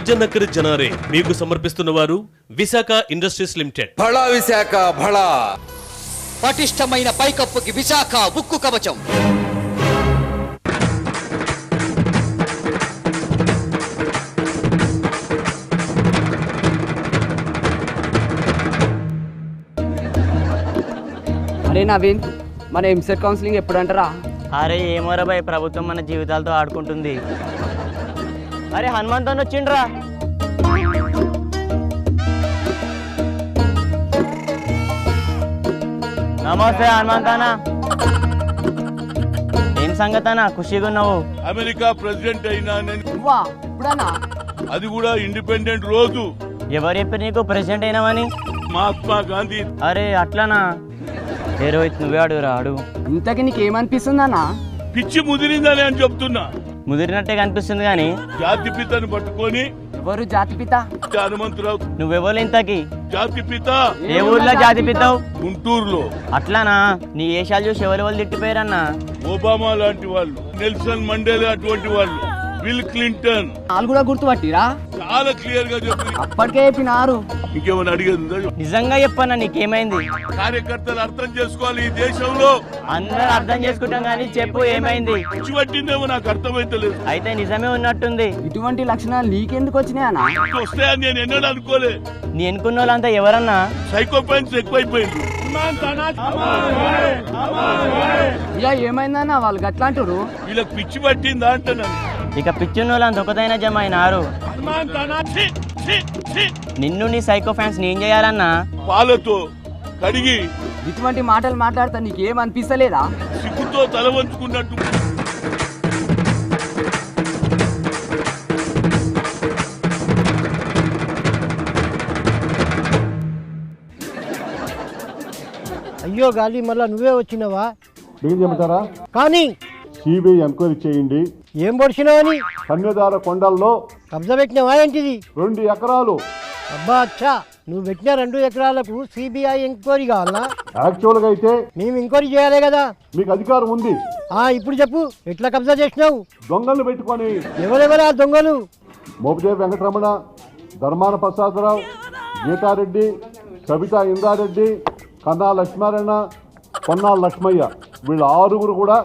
జనకరి జనారే మీకు సమర్పిస్తున్న వారు విశాఖ ఇండస్ట్రీస్ లిమిటెడ్. భళా విశాఖ భళా. పటిష్టమైన పైకప్పుకి విశాఖ ఉక్కు కవచం. అరే నవీన్, మన ఎంసెట్ కౌన్సిలింగ్ ఎప్పుడు అంటారా? అరే ఏమోరా భయ్, ప్రభుత్వం మన జీవితాలతో ఆడుకుంటుంది. అరే హనుమంతన్ వచ్చిండ్రా. నమస్తే హనుమంతానా. ఏం సంగతానా, ఖుషిగా ఉన్నావు? అమెరికా ప్రెసిడెంట్ అయినా ఎప్పుడన్నా? అది కూడా ఇండిపెండెంట్ రోజు. ఎవరు చెప్పారు నీకు ప్రెసిడెంట్ అయినామని? మహాత్మా గాంధీ. అరే అట్లానా? ఏ రోహిత్ నువ్వే అడుగురా, అడుగు. ఇంతకి నీకేమనిపిస్తుందన్నా? పిచ్చి ముదిరిందని అని చెప్తున్నా. ముదిరినట్టే కనిపిస్తుంది కానీ జాతిపితను పట్టుకొని. ఎవరు జాతిపిత? హనుమంతరావు. నువ్వెవరు ఇంతకి? జాతిపిత. ఏ ఊర్లో జాతిపితావు? గుంటూరులో. అట్లానా? నీ ఏషాలు చూసి ఎవరు తిట్టిపోయారన్నా? ఒబామా లాంటి వాళ్ళు, నెల్సన్ మండేలా అటువంటి వాళ్ళు, బిల్ క్లింటన్. వాళ్ళు కూడా గుర్తుపట్టిరా? చాలా క్లియర్ గా చెప్తుంది. అప్పటికే చెప్పినారు. ఇంకేమైనా అడిగేది? నిజంగా చెప్పన్నా, నీకేమైంది? కార్యకర్తలు అర్థం చేసుకోవాలి. ఈ దేశంలో అందరూ అర్థం చేసుకుంటాం కానీ చెప్పు, ఏమైంది? పిచ్చి పట్టిందేమో నాకు అర్థమైతే లేదు. అయితే నిజమే ఉన్నట్టుంది. ఇటువంటి లక్షణాలు నీకెందుకు వచ్చినాయి అన్న? వస్తాయని నేను ఎన్నడూ అనుకోలే. నీ ఎన్నుకున్న వాళ్ళంతా ఎవరన్నా? సైకోపాన్స్ ఎక్కువైపోయింది. ఇలా ఏమైందన్నా వాళ్ళు గట్లా అంటారు? వీళ్ళకి పిచ్చి పట్టిందా అంటున్నాను. ఇక పిచ్చున్న వాళ్ళంత ఒకదైనా జమ అయినారు. నిన్ను నీ సైకో ఫ్యాన్స్ ఏం చేయాలన్నా? పాలతో కడిగి ఇటువంటి మాటలు మాట్లాడతా నీకేం అనిపిస్తలేదా? సిగ్గుతో తల వంచుకున్నట్టు. అయ్యో గాలి, మళ్ళా నువ్వే వచ్చినావా? ఏం చెబుతారా? కానీ సిబిఐ ఎంక్వైరీ చేయండి. ఏం పొడిచినావని? కన్యదార కొండల్లో కబ్జా పెట్టినావా ఏంటిది? 2 ఎకరాలు. అబ్బా అచ్చా, నువ్వు పెట్టిన 2 ఎకరాలకు సిబిఐ ఎంక్వైరీ కావాలా? యాక్చువల్గా అయితే మేము ఎంక్వైరీ చేయాలి కదా. మీకు అధికారం ఉంది. ఇప్పుడు చెప్పు, ఎట్లా కబ్జా చేసినావు? దొంగలు పెట్టుకొని. ఎవరెవరా దొంగలు? మోపిదేవి వెంకటరమణ, ధర్మాన ప్రసాదరావు, గీతారెడ్డి, సబితా ఇందారెడ్డి, కన్నా లక్ష్మారాయణ, పొన్నాల లక్ష్మయ్య, వీళ్ళ 6 కూడా.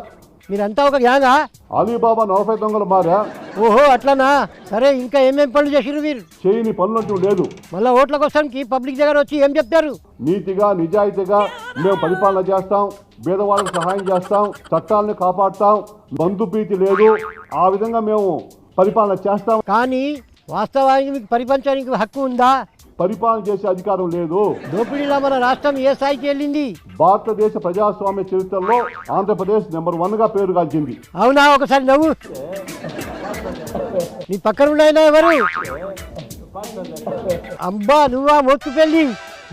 మీరంతా ఒక గ్యాంగా? అలీబాబా 40 దొంగలు మారా. ఓహో అట్లానా? సరే, ఇంకా ఏమేం పనులు చేసిరు మీరు? చేయని పనులంటూ లేదు. మళ్ళీ ఓట్ల కోసానికి పబ్లిక్ దగ్గర వచ్చి ఏం చెప్తారు? నీతిగా నిజాయితీగా మేము పరిపాలన చేస్తాం, పేదవాళ్ళకు సహాయం చేస్తాం, చట్టాలను కాపాడుతాం, బంధుప్రీతి లేదు, ఆ విధంగా మేము పరిపాలన చేస్తాం. కానీ వాస్తవానికి మీకు పరిపాలించడానికి హక్కు ఉందా? పరిపాలన చేసే అధికారం లేదు. దోపిడీలో మన రాష్ట్రం ఏ స్థాయికి వెళ్ళింది? భారతదేశ ప్రజాస్వామ్య చరిత్రలో ఆంధ్రప్రదేశ్ నెంబర్ 1గా పేరు గాంచింది. అవునా? ఒకసారి నవ్వు. నీ పక్కన ఉన్నాయన ఎవరు? అబ్బా, నువ్వా మోత్తుకెళ్ళి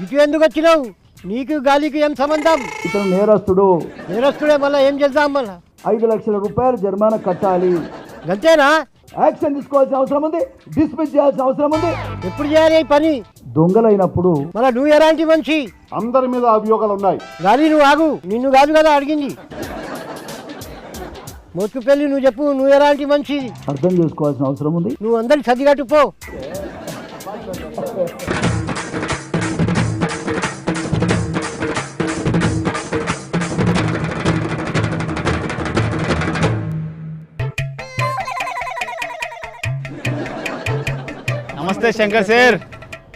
ఇటు ఎందుకు వచ్చినావు? నీకు గాలికి ఏం సంబంధం? ఇతను నేరస్తుడు. నేరస్తుడే, మళ్ళీ ఏం చేద్దాం? మళ్ళా 5 లక్షల రూపాయలు జరిమానా కట్టాలి. అంతేనా? యాక్షన్ తీసుకోవాల్సిన అవసరం ఉంది, డిస్మిస్ చేయాల్సిన అవసరం ఉంది. ఎప్పుడు చేయాలి ఈ పని? దొంగలైనప్పుడు. మళ్ళా నువ్వు ఎలాంటి మనిషి? అందరి మీద అభియోగాలు ఉన్నాయి. గాలి నువ్వు ఆగు, నిన్ను కాదు కదా అడిగింది. మోత్తుకెళ్ళి నువ్వు చెప్పు, నువ్వు ఎలాంటి మనిషి? అర్థం చేసుకోవాల్సిన అవసరం ఉంది. నువ్వు అందరికి సర్దిగట్టు పో. నమస్తే శంకర్ సార్.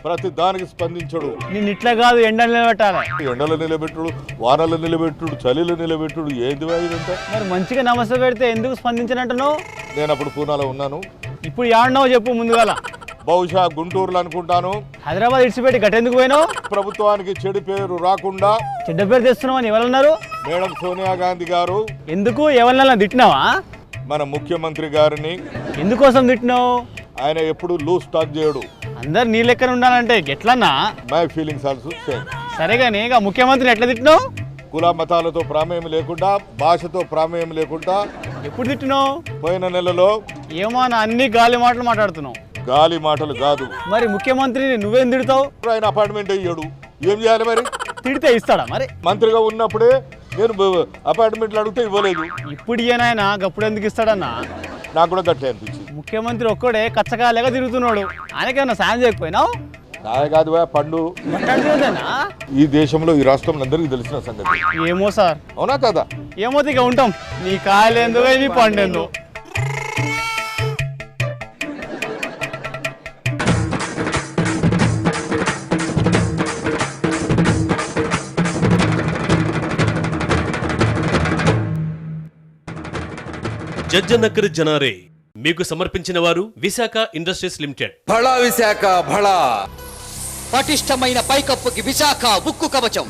ప్రతి దానికి స్పందించడు. నేను ఇట్లా కాదు, ఎండలు నిలబెట్టాలి. ఎండలు నిలబెట్టుడు, వానలు నిలబెట్టుడు, చలిలు నిలబెట్టుడు, ఏంది ఇదంతా? మరి మంచిగా నమస్తే పెడితే ఎందుకు స్పందించినట్టున్నావు? నేను అప్పుడు పూనాలో ఉన్నాను. ఇప్పుడు ఏడన్నావు చెప్పు ముందుగాల. బహుశా గుంటూరులో అనుకుంటాను. హైదరాబాద్ ఇడిచిపెట్టి గట్టెందుకు పోయినావు? ప్రభుత్వానికి చెడు పేరు రాకుండా. చెడ్డ పేరు తెస్తున్నావు అని ఎవరన్నారు? మేడం సోనియా గాంధీ గారు. ఎందుకు? ఎవరినైనా తిట్టినావా? మన ముఖ్యమంత్రి గారిని. ఎందుకోసం తిట్టినావు? ఆయన ఎప్పుడు లూజ్ టాక్ చేయడు. అందరు నీ లెక్కన ఉండాలంటే ఎట్లన్నా? My feelings also same. సరేగాని ఇక ముఖ్యమంత్రిని ఎట్లా తిట్టినావు? కుల మతాలతో ప్రమేయం లేకుండా, భాషతో ప్రమేయం లేకుండా. ఎప్పుడు తిట్టినావు? పోయిన నెలలో. ఏమో అన్ని గాలి మాటలు మాట్లాడుతున్నావు. గాలి మాటలు కాదు. మరి ముఖ్యమంత్రిని నువ్వేం తిడతావు? ఆయన అపాయింట్మెంట్ అయ్యాడు, ఏం చేయాలి మరి? తిడితే ఇస్తాడా మరి? మంత్రిగా ఉన్నప్పుడే నేను అపాయింట్మెంట్లు అడిగితే ఇవ్వలేదు. ఇప్పుడు ఈయన గప్పుడు ఎందుకు ఇస్తాడన్నా? నాకు కూడా గట్టే అనిపించింది. ముఖ్యమంత్రి ఒక్కడే కచ్చకాలేగా తిరుగుతున్నాడు, ఆయనకేమన్నా సాయం చేయకపోయినావు? నాయ కాదు పండు, మాట్లాడుతుందన్నా? ఈ దేశంలో ఈ రాష్ట్రంలో అందరికీ తెలిసిన సంగతి. ఏమో సార్. అవునా కదా? ఏమో ఇక ఉంటాం. నీ కాయలేందో నీ పండేందో. జజ్జనక్కర్ జనారే మీకు సమర్పించిన వారు విశాఖ ఇండస్ట్రీస్ లిమిటెడ్. బళా విశాఖ బళా. పటిష్టమైన పైకప్పుకి విశాఖ ఉక్కు కవచం.